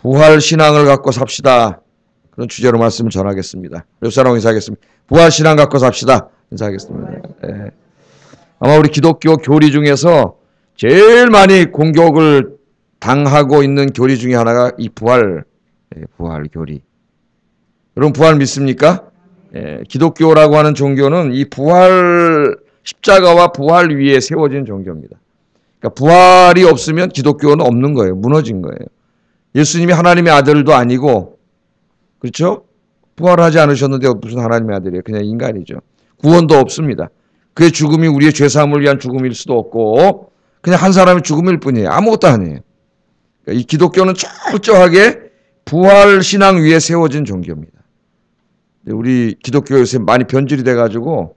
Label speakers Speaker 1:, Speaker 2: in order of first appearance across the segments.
Speaker 1: 부활 신앙을 갖고 삽시다. 그런 주제로 말씀을 전하겠습니다. 옆사람 인사하겠습니다. 부활 신앙 갖고 삽시다. 인사하겠습니다. 네. 아마 우리 기독교 교리 중에서 제일 많이 공격을 당하고 있는 교리 중에 하나가 이 부활 교리. 여러분 부활 믿습니까? 기독교라고 하는 종교는 이 부활 십자가와 부활 위에 세워진 종교입니다. 그러니까 부활이 없으면 기독교는 없는 거예요. 무너진 거예요. 예수님이 하나님의 아들도 아니고, 그렇죠? 부활하지 않으셨는데 무슨 하나님의 아들이에요? 그냥 인간이죠. 구원도 없습니다. 그의 죽음이 우리의 죄사함을 위한 죽음일 수도 없고 그냥 한 사람의 죽음일 뿐이에요. 아무것도 아니에요. 그러니까 이 기독교는 철저하게 부활 신앙 위에 세워진 종교입니다. 우리 기독교 요새 많이 변질이 돼가지고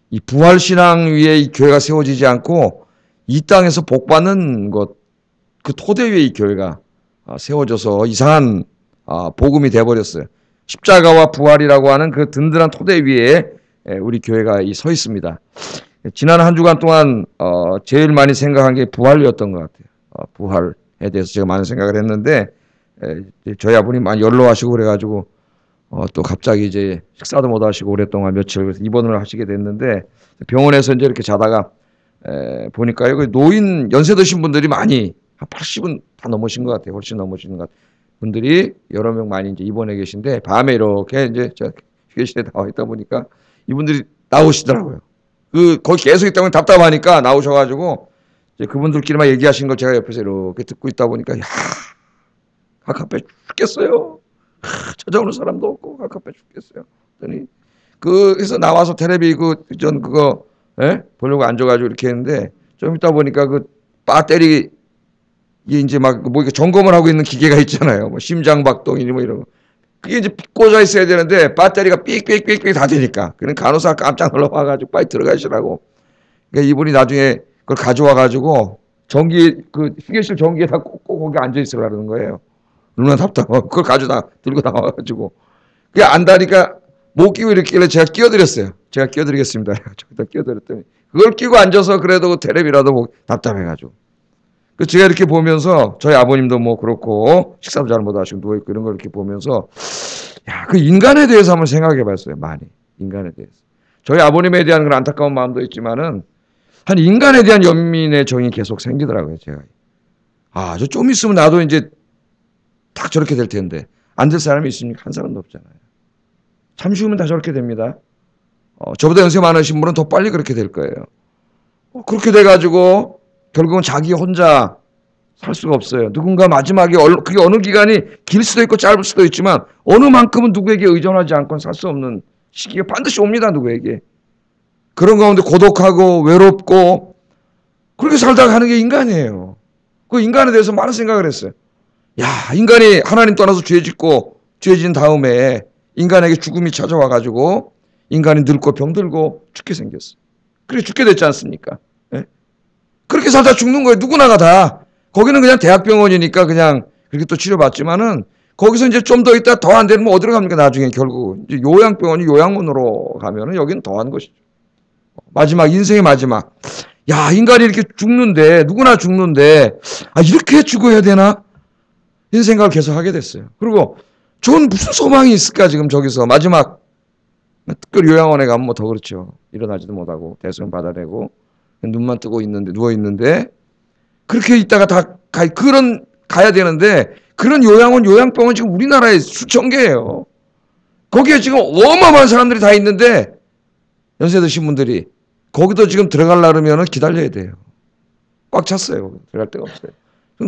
Speaker 1: 이 부활 신앙 위에 이 교회가 세워지지 않고 이 땅에서 복받는 것, 그 토대 위에 이 교회가 세워져서 이상한 복음이 돼버렸어요. 십자가와 부활이라고 하는 그 든든한 토대 위에 우리 교회가 서 있습니다. 지난 한 주간 동안 제일 많이 생각한 게 부활이었던 것 같아요. 부활에 대해서 제가 많은 생각을 했는데 저희 아버님 많이 연로하시고 그래가지고 또 갑자기 이제 식사도 못 하시고 오랫동안 며칠 그래서 입원을 하시게 됐는데 병원에서 이제 이렇게 자다가 보니까요, 그 노인 연세 드신 분들이 많이 한 80은 다 넘으신 것 같아요. 훨씬 넘으신 것 같아요. 분들이 여러 명 많이 이제 입원해 계신데 밤에 이렇게 제가 휴게실에 나와 있다 보니까 이분들이 나오시더라고요. 거기 계속 있다 보니 답답하니까 나오셔가지고 이제 그분들끼리 막 얘기하신 걸 제가 옆에서 이렇게 듣고 있다 보니까 야, 갑갑해 죽겠어요. 찾아오는 사람도 없고 갑갑해 죽겠어요. 그랬더니 그래서 나와서 텔레비 그거 보려고 앉아가지고 이렇게 했는데 좀 있다 보니까 그 배터리 이제 막 뭐 이렇게 점검을 하고 있는 기계가 있잖아요. 뭐 심장박동이니 뭐 이런 거. 그게 이제 꽂아 있어야 되는데 배터리가 삑삑삑삑 다 되니까. 그런 간호사가 깜짝 놀라와가지고 빨리 들어가시라고. 그러니까 이분이 나중에 그걸 가져와가지고 휴게실 전기에다 꽂고 거기 앉아 있으라는 거예요. 얼마나 답답하고 그걸 들고 나와가지고. 그게 안다니까 못 끼고 이랬길래 제가 끼워드렸어요. 제가 끼워드리겠습니다. 저기다 끼워드렸더니 그걸 끼고 앉아서 그래도 텔레비라도 보고 답답해가지고. 제가 이렇게 보면서 저희 아버님도 뭐 그렇고 식사도 잘 못 하시고 누워있고 이런 걸 이렇게 보면서 야, 그 인간에 대해서 한번 생각해 봤어요. 많이. 인간에 대해서. 저희 아버님에 대한 그런 안타까운 마음도 있지만은 한 인간에 대한 연민의 정이 계속 생기더라고요. 제가. 저 좀 있으면 나도 이제 딱 저렇게 될 텐데 안 될 사람이 있으니까 한 사람도 없잖아요. 잠시 후면 다 저렇게 됩니다. 저보다 연세 많으신 분은 더 빨리 그렇게 될 거예요. 그렇게 돼가지고 결국은 자기 혼자 살 수가 없어요. 누군가 마지막에 그게 어느 기간이 길 수도 있고 짧을 수도 있지만 어느 만큼은 누구에게 의존하지 않고는 살 수 없는 시기가 반드시 옵니다. 누구에게. 그런 가운데 고독하고 외롭고 그렇게 살다가 하는 게 인간이에요. 그 인간에 대해서 많은 생각을 했어요. 야, 인간이 하나님 떠나서 죄 지은 다음에 인간에게 죽음이 찾아와가지고 인간이 늙고 병들고 죽게 생겼어요. 그래 죽게 됐지 않습니까? 그렇게 살다 죽는 거예요. 누구나가 다. 거기는 그냥 대학병원이니까 그냥 그렇게 또 치료받지만은 거기서 이제 좀 더 있다 더 안 되면 어디로 갑니까? 나중에 결국 이제 요양병원이 요양원으로 가면은 여기는 더한 것이죠. 마지막 인생의 마지막. 야, 인간이 이렇게 죽는데 누구나 죽는데 이렇게 죽어야 되나? 이런 생각을 계속 하게 됐어요. 그리고 저는 무슨 소망이 있을까 지금 저기서 마지막 특별 요양원에 가면 뭐 더 그렇죠. 일어나지도 못하고 대수는 받아내고 눈만 뜨고 있는데 누워 있는데 그렇게 있다가 다 가야 되는데 그런 요양병원 지금 우리나라에 수천 개예요. 거기에 지금 어마어마한 사람들이 다 있는데 연세 드신 분들이 거기도 지금 들어가려면 기다려야 돼요. 꽉 찼어요. 들어갈 데가 없어요.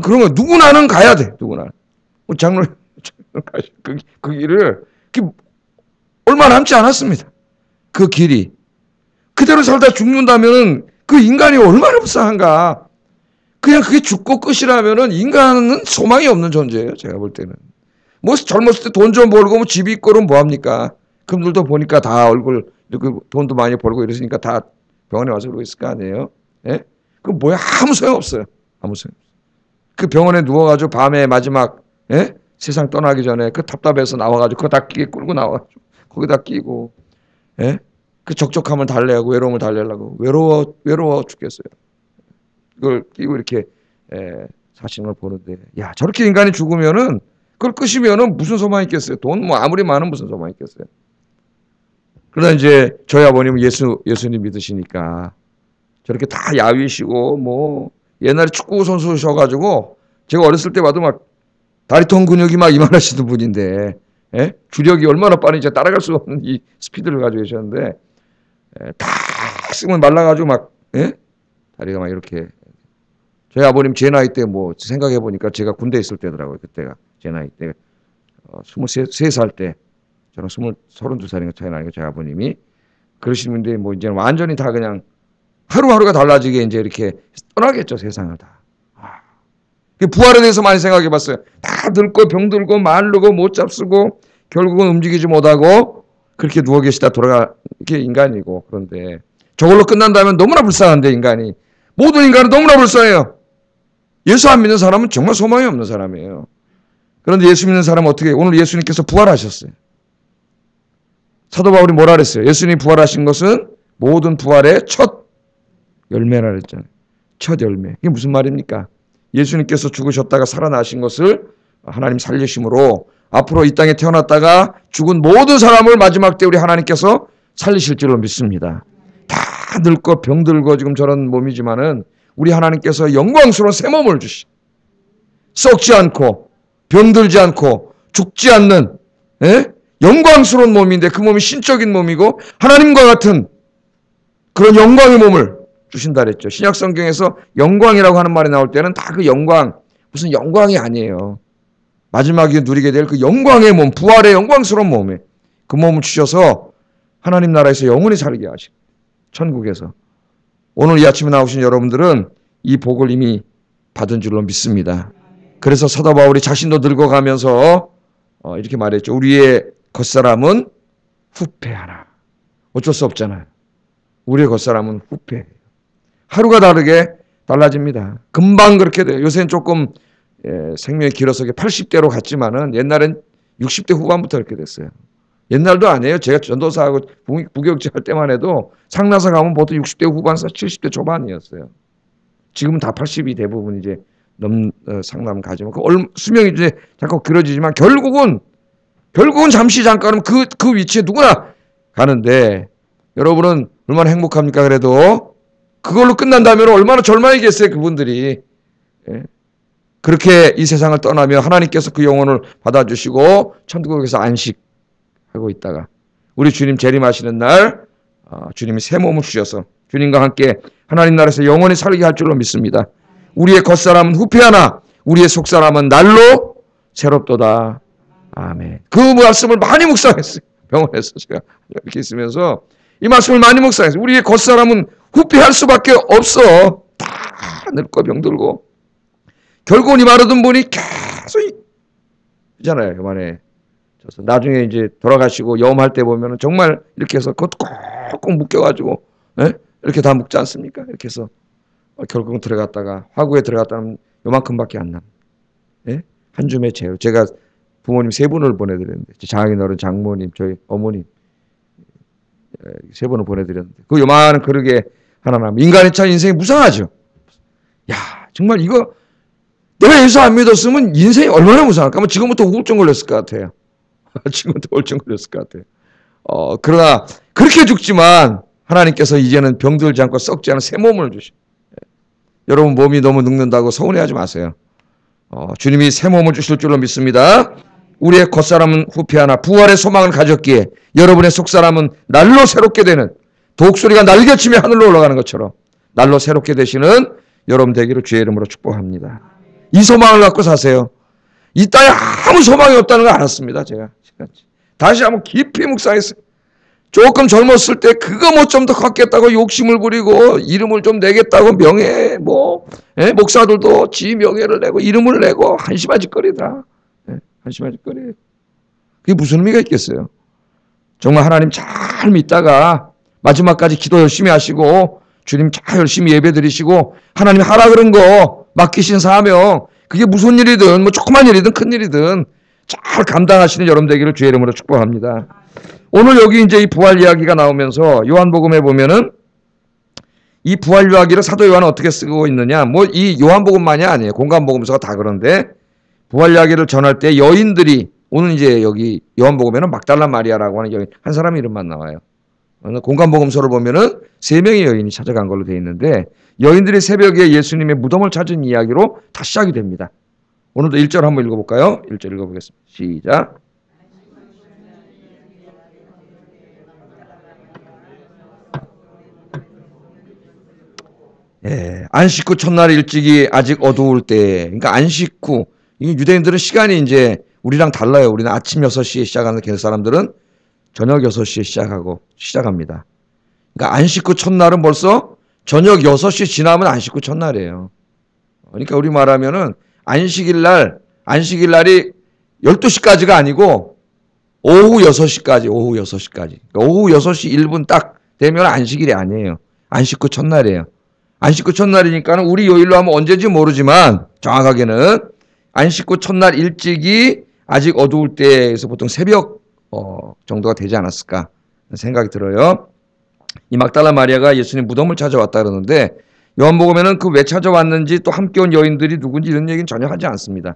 Speaker 1: 그런 거 누구나는 가야 돼. 누구나. 장로님 그 길을 얼마 남지 않았습니다. 그 길이 그대로 살다 죽는다면은 그 인간이 얼마나 불쌍한가. 그냥 그게 죽고 끝이라면은 인간은 소망이 없는 존재예요. 제가 볼 때는. 뭐 젊었을 때 돈 좀 벌고 뭐 집이 있고 그러면 뭐합니까. 그분들도 보니까 다 얼굴 돈도 많이 벌고 이러시니까 다 병원에 와서 그러고 있을 거 아니에요. 예? 그 뭐야 아무 소용없어요. 아무 소용없어요. 그 병원에 누워가지고 밤에 마지막 세상 떠나기 전에 그 답답해서 나와가지고 그거 다 끌고 나와가지고 거기다 끼고 그 적적함을 달래고 외로움을 달래려고 외로워 죽겠어요. 그걸 끼고 이렇게 사시는 걸 보는데 야 저렇게 인간이 죽으면은 그걸 끄시면은 무슨 소망이 있겠어요? 돈 뭐 아무리 많으면 무슨 소망이 있겠어요? 그러나 이제 저희 아버님은 예수님 믿으시니까 저렇게 다 야위시고 뭐 옛날에 축구 선수셔가지고 제가 어렸을 때 봐도 막 다리통 근육이 막 이만하시던 분인데 예? 주력이 얼마나 빠른지 따라갈 수 없는 이 스피드를 가지고 계셨는데 다 쓰면 말라가지고 막 예? 다리가 막 이렇게 저희 아버님 제 나이 때 뭐 생각해 보니까 제가 군대 있을 때더라고요. 그때가 제 나이 때 23살 때 저는 32살인가 차이 나니까 저희 아버님이 그러시는 분들이 뭐 이제는 완전히 다 그냥 하루하루가 달라지게 이제 이렇게 떠나겠죠, 세상을 다. 부활에 대해서 많이 생각해 봤어요. 다 늙고 병들고 마르고 못 잡수고 결국은 움직이지 못하고 그렇게 누워 계시다 돌아가 이게 인간이고 그런데 저걸로 끝난다면 너무나 불쌍한데 인간이 모든 인간은 너무나 불쌍해요. 예수 안 믿는 사람은 정말 소망이 없는 사람이에요. 그런데 예수 믿는 사람은 어떻게 오늘 예수님께서 부활하셨어요. 사도 바울이 뭐라 그랬어요? 예수님이 부활하신 것은 모든 부활의 첫 열매라 그랬잖아요. 첫 열매. 이게 무슨 말입니까? 예수님께서 죽으셨다가 살아나신 것을 하나님 살리심으로 앞으로 이 땅에 태어났다가 죽은 모든 사람을 마지막 때 우리 하나님께서 살리실 줄로 믿습니다. 다 늙고 병들고 지금 저런 몸이지만은 우리 하나님께서 영광스러운 새 몸을 주시. 썩지 않고 병들지 않고 죽지 않는 영광스러운 몸인데 그 몸이 신적인 몸이고 하나님과 같은 그런 영광의 몸을 주신다 그랬죠. 신약 성경에서 영광이라고 하는 말이 나올 때는 다 그 영광, 무슨 영광이 아니에요. 마지막에 누리게 될 그 영광의 몸, 부활의 영광스러운 몸에 그 몸을 주셔서 하나님 나라에서 영원히 살게 하시고 천국에서 오늘 이 아침에 나오신 여러분들은 이 복을 이미 받은 줄로 믿습니다. 그래서 사도 바울이 자신도 늙어가면서 이렇게 말했죠. 우리의 겉사람은 후패하나. 어쩔 수 없잖아요. 우리의 겉사람은 후패해요. 하루가 다르게 달라집니다. 금방 그렇게 돼요. 요새는 조금 생명이 길어서 80대로 갔지만은 옛날엔 60대 후반부터 그렇게 됐어요. 옛날도 아니에요. 제가 전도사하고 부교육지 할 때만 해도 상나사 가면 보통 60대 후반에서 70대 초반이었어요. 지금은 다 80이 대부분 이제 상남 가지만 수명이 이제 잠깐 길어지지만 결국은 잠시 잠깐은 그 위치에 누구나 가는데 여러분은 얼마나 행복합니까? 그래도 그걸로 끝난다면 얼마나 절망이겠어요, 그분들이. 예. 그렇게 이 세상을 떠나며 하나님께서 그 영혼을 받아주시고 천국에서 안식하고 있다가 우리 주님 재림하시는 날 주님이 새 몸을 주셔서 주님과 함께 하나님 나라에서 영원히 살게 할 줄로 믿습니다. 우리의 겉사람은 후패하나 우리의 속사람은 날로 새롭도다. 아멘. 그 말씀을 많이 묵상했어요. 병원에서 제가 이렇게 있으면서 이 말씀을 많이 묵상했어요. 우리의 겉사람은 후패할 수밖에 없어. 다 늙고 병들고 결국은 이 마르던 분이 계속 있잖아요. 요만해. 나중에 이제 돌아가시고 염할 때 보면은 정말 이렇게 해서 그것도 꼭꼭 묶여가지고 이렇게 다 묶지 않습니까? 이렇게 해서 결국은 들어갔다가 화구에 들어갔다면 요만큼밖에 안 남. 한 줌의 재요. 제가 부모님 세 분을 보내드렸는데 장인어른, 장모님, 저희 어머님 세 분을 보내드렸는데 그 요만한 그릇에 하나 남. 인간의 참 인생이 무상하죠. 야 정말 이거 내가 예수 안 믿었으면 인생이 얼마나 무상할까? 뭐 지금부터 우울증 걸렸을 것 같아요. 지금부터 우울증 걸렸을 것 같아요. 그러나 그렇게 죽지만 하나님께서 이제는 병들지 않고 썩지 않은 새 몸을 주시. 여러분 몸이 너무 늙는다고 서운해하지 마세요. 주님이 새 몸을 주실 줄로 믿습니다. 우리의 겉사람은 후패하나 부활의 소망을 가졌기에 여러분의 속사람은 날로 새롭게 되는 독수리가 날개치며 하늘로 올라가는 것처럼 날로 새롭게 되시는 여러분 되기를 주의 이름으로 축복합니다. 이 소망을 갖고 사세요. 이 땅에 아무 소망이 없다는 걸 알았습니다. 제가 다시 한번 깊이 묵상했어요. 조금 젊었을 때 그거 뭐 좀 더 갖겠다고 욕심을 부리고 이름을 좀 내겠다고 명예 목사들도 지 명예를 내고 이름을 내고 한심한 짓거리다. 한심한 짓거리. 그게 무슨 의미가 있겠어요? 정말 하나님 잘 믿다가 마지막까지 기도 열심히 하시고 주님 잘 열심히 예배 드리시고 하나님 하라 그런 거 맡기신 사명 그게 무슨 일이든 뭐 조그만 일이든 큰 일이든 잘 감당하시는 여러분 되기를 주의 이름으로 축복합니다. 오늘 여기 이제 이 부활 이야기가 나오면서 요한복음에 보면은 이 부활 이야기를 사도 요한은 어떻게 쓰고 있느냐? 뭐 이 요한복음만이 아니에요. 공간복음서가 다 그런데 부활 이야기를 전할 때 여인들이, 오늘 이제 여기 요한복음에는 막달라 마리아라고 하는 여인 한 사람 이름만 나와요. 공간복음서를 보면은 3명의 여인이 찾아간 걸로 되어 있는데, 여인들이 새벽에 예수님의 무덤을 찾은 이야기로 다 시작이 됩니다. 오늘도 1절 한번 읽어볼까요? 1절 읽어보겠습니다. 시작. 예, 안식 후 첫날 일찍이 아직 어두울 때, 그러니까 안식 후, 이 유대인들은 시간이 이제 우리랑 달라요. 우리는 아침 6시에 시작하는 그 사람들은 저녁 6시에 시작합니다. 그러니까 안식 후 첫날은 벌써 저녁 6시 지나면 안식 후 첫날이에요. 그러니까 우리 말하면은 안식일 날이 12시까지가 아니고 오후 6시까지. 그러니까 오후 6시 1분 딱 되면 안식일이 아니에요. 안식 후 첫날이에요. 안식 후 첫날이니까는 우리 요일로 하면 언제인지 모르지만 정확하게는 안식 후 첫날 일찍이 아직 어두울 때에서 보통 새벽 정도가 되지 않았을까 생각이 들어요. 이 막달라 마리아가 예수님 무덤을 찾아왔다 그러는데, 요한복음에는 그 왜 찾아왔는지 또 함께 온 여인들이 누군지 이런 얘기는 전혀 하지 않습니다.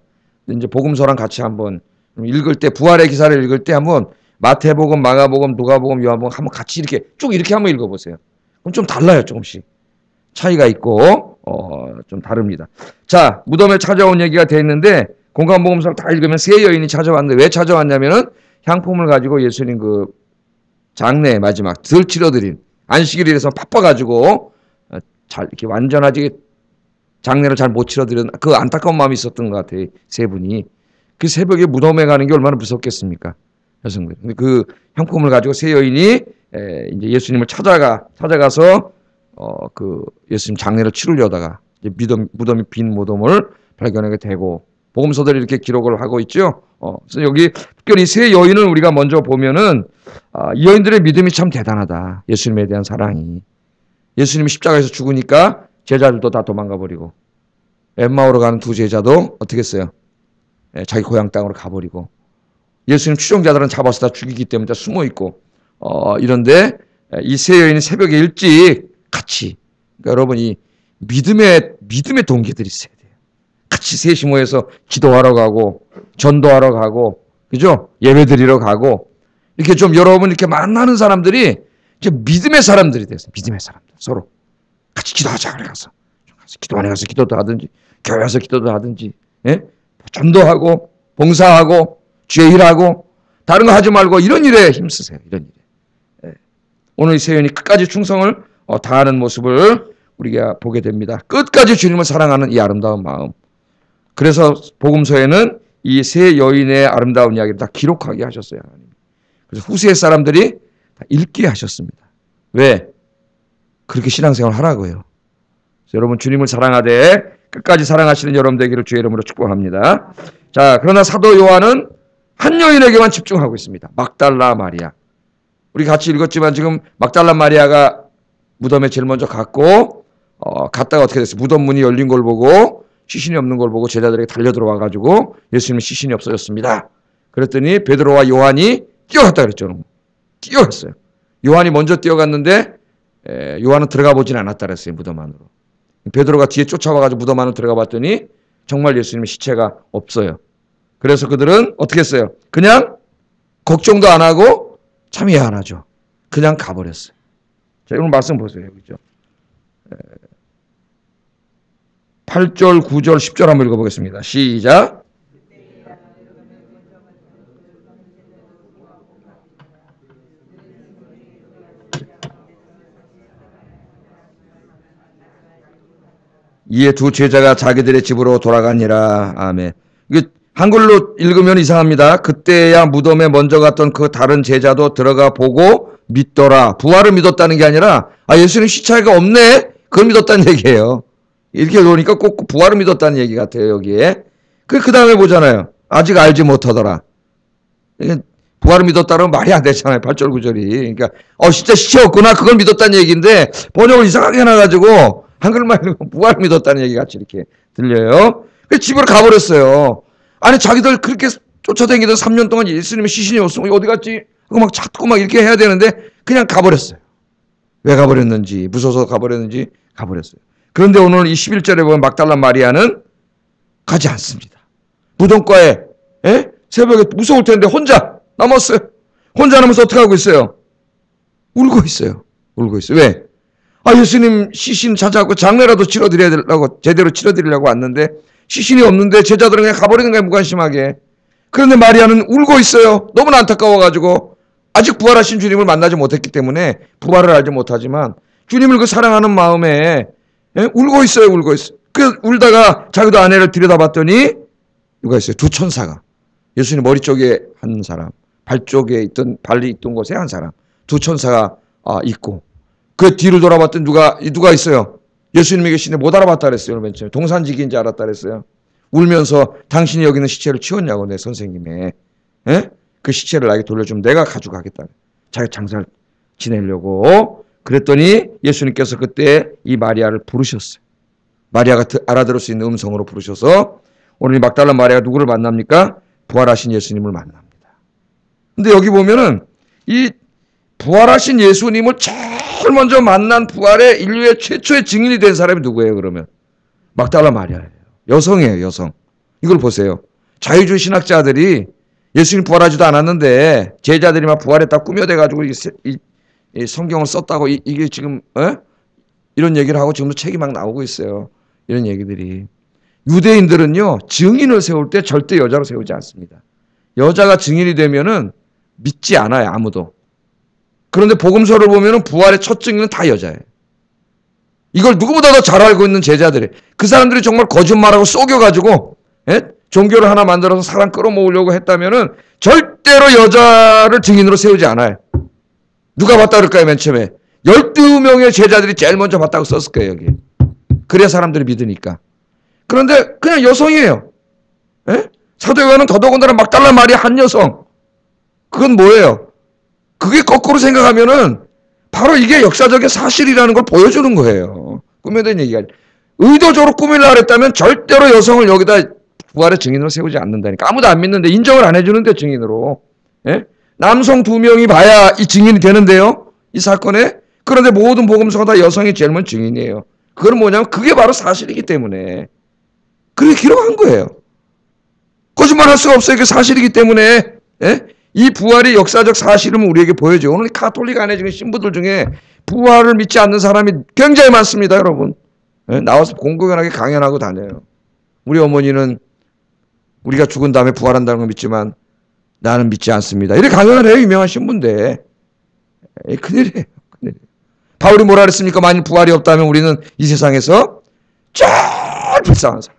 Speaker 1: 이제 복음서랑 같이 한번 읽을 때, 부활의 기사를 읽을 때 한번 마태복음, 마가복음, 누가복음, 요한복음 한번 같이 이렇게 쭉 이렇게 한번 읽어보세요. 그럼 좀 달라요. 조금씩 차이가 있고 좀 다릅니다. 자, 무덤에 찾아온 얘기가 돼 있는데, 공간복음서를 다 읽으면 3여인이 찾아왔는데, 왜 찾아왔냐면은 향품을 가지고 예수님 그 장례 마지막 덜 치러드린 안식일이라서 바빠가지고 잘 이렇게 완전하게 장례를 잘 못 치러드린 그 안타까운 마음이 있었던 것 같아요. 3분이 그 새벽에 무덤에 가는 게 얼마나 무섭겠습니까, 여성들. 근데 그 향품을 가지고 3여인이 이제 예수님을 찾아가서 그 예수님 장례를 치르려다가 이제 무덤이 빈 무덤을 발견하게 되고, 복음서들이 이렇게 기록을 하고 있죠. 그래서 여기 특별히 3여인을 우리가 먼저 보면은 이 여인들의 믿음이 참 대단하다. 예수님에 대한 사랑이. 예수님이 십자가에서 죽으니까 제자들도 다 도망가 버리고, 엠마오로 가는 2 제자도 어떻게 했어요? 자기 고향 땅으로 가버리고, 예수님 추종자들은 잡아서 다 죽이기 때문에 다 숨어 있고, 이런데 이 3여인이 새벽에 일찍 같이, 그러니까 여러분 이 믿음의 동기들이 있어야 돼요. 같이 셋이 모여서 기도하러 가고, 전도하러 가고, 그죠? 예배 드리러 가고, 이렇게 좀 여러분 이렇게 만나는 사람들이 이제 믿음의 사람들이 됐어요. 믿음의 사람들. 서로 같이 기도하자. 그래 가서 기도원에 가서 기도도 하든지, 교회 와서 기도도 하든지, 예? 전도하고, 봉사하고, 주의 일하고, 다른 거 하지 말고 이런 일에 힘쓰세요. 이런 일에. 예. 오늘 이 세연이 끝까지 충성을 다하는 모습을 우리가 보게 됩니다. 끝까지 주님을 사랑하는 이 아름다운 마음. 그래서 복음서에는 이 3 여인의 아름다운 이야기를 다 기록하게 하셨어요. 하나님. 그래서 후세 사람들이 다 읽게 하셨습니다. 왜? 그렇게 신앙생활 하라고요. 여러분 주님을 사랑하되 끝까지 사랑하시는 여러분 되기를 주의 이름으로 축복합니다. 자, 그러나 사도 요한은 한 여인에게만 집중하고 있습니다. 막달라 마리아. 우리 같이 읽었지만 지금 막달라 마리아가 무덤에 제일 먼저 갔고, 갔다가 어떻게 됐어요? 무덤 문이 열린 걸 보고, 시신이 없는 걸 보고 제자들에게 달려 들어와 가지고 예수님은 시신이 없어졌습니다. 그랬더니 베드로와 요한이 뛰어갔다 그랬죠. 뛰어갔어요. 요한이 먼저 뛰어갔는데 요한은 들어가 보진 않았다 그랬어요. 무덤 안으로. 베드로가 뒤에 쫓아와가지고 무덤 안으로 들어가 봤더니 정말 예수님의 시체가 없어요. 그래서 그들은 어떻게 했어요? 그냥 걱정도 안 하고 참 미안하죠. 그냥 가버렸어요. 자, 오늘 말씀 보세요. 그죠? 8절, 9절, 10절 한번 읽어보겠습니다. 시작. 이에 2 제자가 자기들의 집으로 돌아가니라. 아멘. 이게 한글로 읽으면 이상합니다. 그때야 무덤에 먼저 갔던 그 다른 제자도 들어가 보고 믿더라. 부활을 믿었다는 게 아니라 예수님 시체가 없네. 그걸 믿었다는 얘기예요. 이렇게 놓으니까 꼭 부활을 믿었다는 얘기 같아요. 여기에. 그 다음에 보잖아요. 아직 알지 못하더라. 부활을 믿었다는 말이 안 되잖아요. 8절 9절이. 그러니까 진짜 시체 없구나. 그걸 믿었다는 얘기인데 번역을 이상하게 해놔가지고 한글만 읽으면 부활을 믿었다는 얘기 같이 이렇게 들려요. 그래서 집으로 가버렸어요. 아니 자기들 그렇게 쫓아다니던 3년 동안 예수님의 시신이 없으면 어디 갔지? 하고 막 찾고 막 이렇게 해야 되는데 그냥 가버렸어요. 왜 가버렸는지, 무서워서 가버렸는지 가버렸어요. 그런데 오늘 이 11절에 보면 막달라 마리아는 가지 않습니다. 부정과에 새벽에 무서울 텐데 혼자 남았어요. 혼자 남아서 어떻게 하고 있어요? 울고 있어요. 울고 있어요. 왜? 예수님 시신 찾아갖고 장례라도 치러드리려고 제대로 치러드리려고 왔는데 시신이 없는데 제자들은 그냥 가버리는 거예요. 무관심하게. 그런데 마리아는 울고 있어요. 너무나 안타까워가지고 아직 부활하신 주님을 만나지 못했기 때문에 부활을 알지 못하지만 주님을 그 사랑하는 마음에 울고 있어요. 울고 있어요. 그 울다가 자기도 아내를 들여다봤더니 누가 있어요? 두 천사가. 예수님 머리 쪽에 한 사람, 발 쪽에 있던 발이 있던 곳에 한 사람, 두 천사가 있고 그 뒤를 돌아봤더니 누가 있어요? 예수님이 계시는데 못 알아봤다 그랬어요. 맨 처음에 동산지기인지 알았다 그랬어요. 울면서 당신이 여기 있는 시체를 치웠냐고 내 선생님의. 그 시체를 나에게 돌려주면 내가 가져가겠다. 자기 장사를 지내려고. 그랬더니 예수님께서 그때 이 마리아를 부르셨어요. 마리아가 알아들을 수 있는 음성으로 부르셔서 오늘 이 막달라 마리아가 누구를 만납니까? 부활하신 예수님을 만납니다. 근데 여기 보면은 이 부활하신 예수님을 제일 먼저 만난 부활의 인류의 최초의 증인이 된 사람이 누구예요, 그러면? 막달라 마리아예요. 여성이에요, 여성. 이걸 보세요. 자유주의 신학자들이 예수님 부활하지도 않았는데 제자들이 막 부활했다 꾸며대가지고 이 성경을 썼다고 이게 지금 이런 얘기를 하고 지금도 책이 막 나오고 있어요. 이런 얘기들이. 유대인들은요, 증인을 세울 때 절대 여자로 세우지 않습니다. 여자가 증인이 되면은 믿지 않아요, 아무도. 그런데 복음서를 보면은 부활의 첫 증인은 다 여자예요. 이걸 누구보다 더 잘 알고 있는 제자들이. 그 사람들이 정말 거짓말하고 속여가지고 종교를 하나 만들어서 사람 끌어모으려고 했다면은 절대로 여자를 증인으로 세우지 않아요. 누가 봤다 그럴까요, 맨 처음에? 12명의 제자들이 제일 먼저 봤다고 썼을 거예요, 여기. 그래야 사람들이 믿으니까. 그런데 그냥 여성이에요. 사도 요한은 더더군다나 막달라 마리아 한 여성. 그건 뭐예요? 그게 거꾸로 생각하면은 바로 이게 역사적인 사실이라는 걸 보여주는 거예요. 꾸며낸 얘기가. 의도적으로 꾸밀라 그랬다면 절대로 여성을 여기다 부활의 증인으로 세우지 않는다니까. 아무도 안 믿는데 인정을 안 해주는데 증인으로. 남성 2명이 봐야 이 증인이 되는데요. 이 사건에. 그런데 모든 복음서가 다 여성이 제일 먼저 증인이에요. 그건 뭐냐면 그게 바로 사실이기 때문에. 그렇게 기록한 거예요. 거짓말할 수가 없어요. 이게 사실이기 때문에. 이 부활이 역사적 사실임을 우리에게 보여줘요. 오늘 카톨릭 안에 지금 신부들 중에 부활을 믿지 않는 사람이 굉장히 많습니다, 여러분. 나와서 공공연하게 강연하고 다녀요. 우리 어머니는 우리가 죽은 다음에 부활한다는 걸 믿지만 나는 믿지 않습니다. 이렇게 강연을 해요, 유명한 신부인데. 큰일이에요. 큰일이에요. 바울이 뭐라 그랬습니까? 만일 부활이 없다면 우리는 이 세상에서 제일 불쌍한 사람.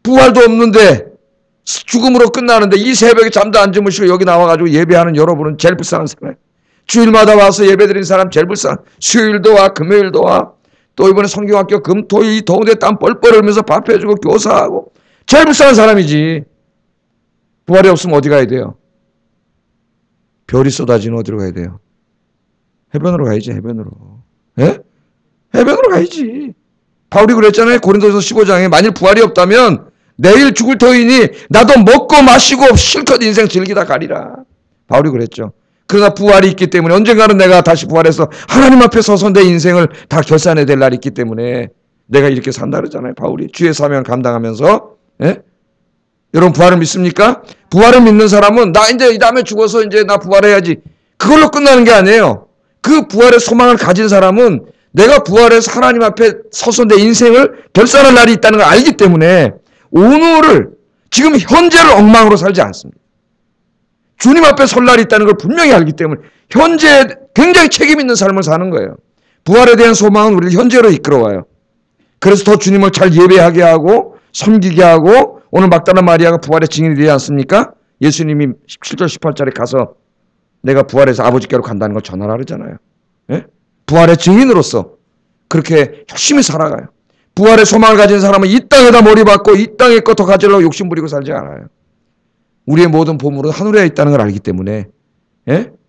Speaker 1: 부활도 없는데 죽음으로 끝나는데 이 새벽에 잠도 안 주무시고 여기 나와가지고 예배하는 여러분은 제일 불쌍한 사람이에요. 주일마다 와서 예배드리는 사람 제일 불쌍한. 수요일도 와, 금요일도 와. 또 이번에 성경학교 금토일 더운데 땀 뻘뻘 흘리면서 밥해주고 교사하고 제일 불쌍한 사람이지. 부활이 없으면 어디 가야 돼요? 별이 쏟아지는 어디로 가야 돼요? 해변으로 가야지, 해변으로. 해변으로 가야지. 바울이 그랬잖아요. 고린도서 15장에 만일 부활이 없다면 내일 죽을 터이니 나도 먹고 마시고 실컷 인생 즐기다 가리라. 바울이 그랬죠. 그러나 부활이 있기 때문에 언젠가는 내가 다시 부활해서 하나님 앞에 서서 내 인생을 다 결산해야 될 날이 있기 때문에 내가 이렇게 산다 그러잖아요. 바울이 주의 사명을 감당하면서. 여러분 부활을 믿습니까? 부활을 믿는 사람은 나 이제 이 다음에 죽어서 이제 나 부활해야지. 그걸로 끝나는 게 아니에요. 그 부활의 소망을 가진 사람은 내가 부활해서 하나님 앞에 서서 내 인생을 결산할 날이 있다는 걸 알기 때문에 오늘을 지금 현재를 엉망으로 살지 않습니다. 주님 앞에 설 날이 있다는 걸 분명히 알기 때문에 현재 굉장히 책임 있는 삶을 사는 거예요. 부활에 대한 소망은 우리를 현재로 이끌어와요. 그래서 더 주님을 잘 예배하게 하고 섬기게 하고 오늘 막달라 마리아가 부활의 증인이 되지 않습니까? 예수님이 17절 18절에 가서 내가 부활해서 아버지께로 간다는 걸 전하라 그러잖아요. 부활의 증인으로서 그렇게 열심히 살아가요. 부활의 소망을 가진 사람은 이 땅에다 머리 박고 이 땅에 거 더 가지려고 욕심 부리고 살지 않아요. 우리의 모든 보물은 하늘에 있다는 걸 알기 때문에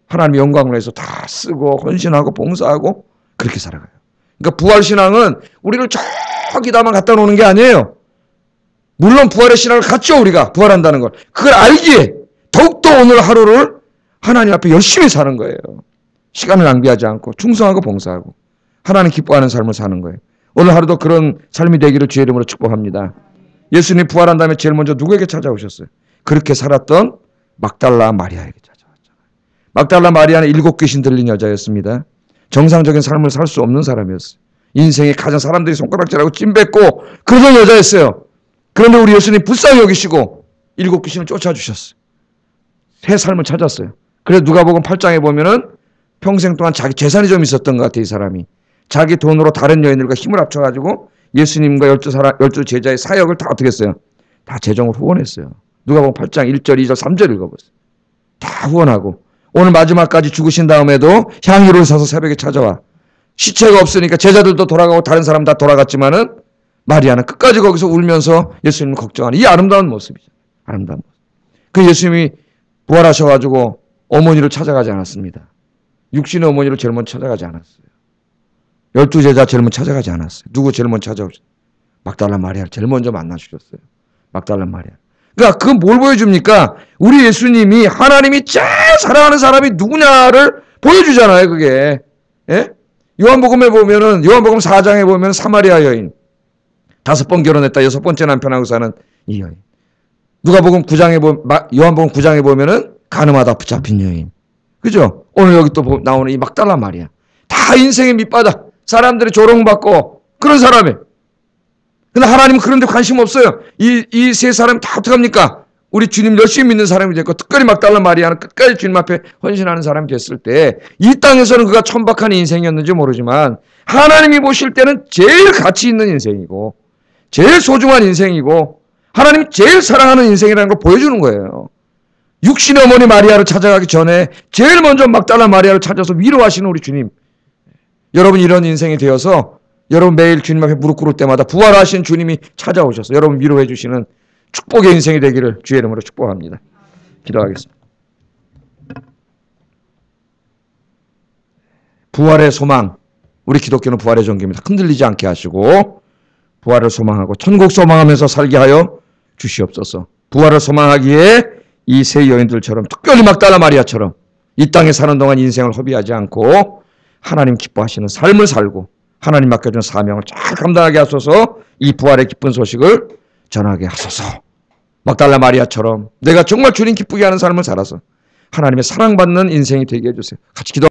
Speaker 1: 하나님의 영광을 위해서 다 쓰고 헌신하고 봉사하고 그렇게 살아가요. 그러니까 부활신앙은 우리를 저기다만 갖다 놓는 게 아니에요. 물론 부활의 신앙을 갖죠. 우리가 부활한다는 걸. 그걸 알기에 더욱더 오늘 하루를 하나님 앞에 열심히 사는 거예요. 시간을 낭비하지 않고 충성하고 봉사하고 하나님 기뻐하는 삶을 사는 거예요. 오늘 하루도 그런 삶이 되기를 주의 이름으로 축복합니다. 예수님이 부활한 다음에 제일 먼저 누구에게 찾아오셨어요? 그렇게 살았던 막달라 마리아에게 찾아왔잖아요. 막달라 마리아는 7 귀신 들린 여자였습니다. 정상적인 삶을 살 수 없는 사람이었어요. 인생에 가장 사람들이 손가락질하고 찜뱉고 그러던 여자였어요. 그런데 우리 예수님 불쌍히 여기시고 7 귀신을 쫓아주셨어요. 새 삶을 찾았어요. 그래서 누가복음 8장에 보면은 평생 동안 자기 재산이 좀 있었던 것 같아요. 이 사람이. 자기 돈으로 다른 여인들과 힘을 합쳐가지고 예수님과 12 제자의 사역을 다 어떻게 했어요? 다 재정을 후원했어요. 누가복음 8장 1절, 2절, 3절 읽어보세요. 다 후원하고 오늘 마지막까지 죽으신 다음에도 향유를 사서 새벽에 찾아와. 시체가 없으니까 제자들도 돌아가고 다른 사람 다 돌아갔지만은 마리아는 끝까지 거기서 울면서 예수님을 걱정하는 이 아름다운 모습이죠. 아름다운 모습. 그 예수님이 부활하셔가지고 어머니를 찾아가지 않았습니다. 육신의 어머니를 제일 먼저 찾아가지 않았어요. 12 제자 제일 먼저 찾아가지 않았어요. 누구 제일 먼저 찾아오셨어요? 막달라 마리아를 제일 먼저 만나주셨어요. 막달라 마리아. 그러니까 그건 뭘 보여줍니까? 우리 예수님이 하나님이 제일 사랑하는 사람이 누구냐를 보여주잖아요. 그게. 예? 요한복음에 보면은 요한복음 4장에 보면 사마리아 여인 5번 결혼했다 6번째 남편하고 사는 이 여인. 누가복음 9장에 요한복음 9장에 보면은 가늠하다 붙잡힌 여인. 그죠? 오늘 여기 또 나오는 이 막달라 마리아. 다 인생의 밑바닥. 사람들이 조롱받고 그런 사람이에요. 근데 하나님은 그런 데 관심 없어요. 이 세 사람이 다 어떡합니까? 우리 주님 열심히 믿는 사람이 됐고 특별히 막달라 마리아는 끝까지 주님 앞에 헌신하는 사람이 됐을 때 이 땅에서는 그가 천박한 인생이었는지 모르지만 하나님이 보실 때는 제일 가치 있는 인생이고 제일 소중한 인생이고 하나님이 제일 사랑하는 인생이라는 걸 보여주는 거예요. 육신의 어머니 마리아를 찾아가기 전에 제일 먼저 막달라 마리아를 찾아서 위로하시는 우리 주님. 여러분 이런 인생이 되어서 여러분 매일 주님 앞에 무릎 꿇을 때마다 부활하신 주님이 찾아오셔서 여러분 위로해 주시는 축복의 인생이 되기를 주의 이름으로 축복합니다. 기도하겠습니다. 부활의 소망, 우리 기독교는 부활의 종교입니다. 흔들리지 않게 하시고 부활을 소망하고 천국 소망하면서 살게 하여 주시옵소서. 부활을 소망하기에 이 세 여인들처럼 특별히 막달라 마리아처럼 이 땅에 사는 동안 인생을 허비하지 않고 하나님 기뻐하시는 삶을 살고 하나님 맡겨준 사명을 잘 감당하게 하소서. 이 부활의 기쁜 소식을 전하게 하소서. 막달라 마리아처럼 내가 정말 주님 기쁘게 하는 삶을 살아서 하나님의 사랑받는 인생이 되게 해주세요. 같이 기도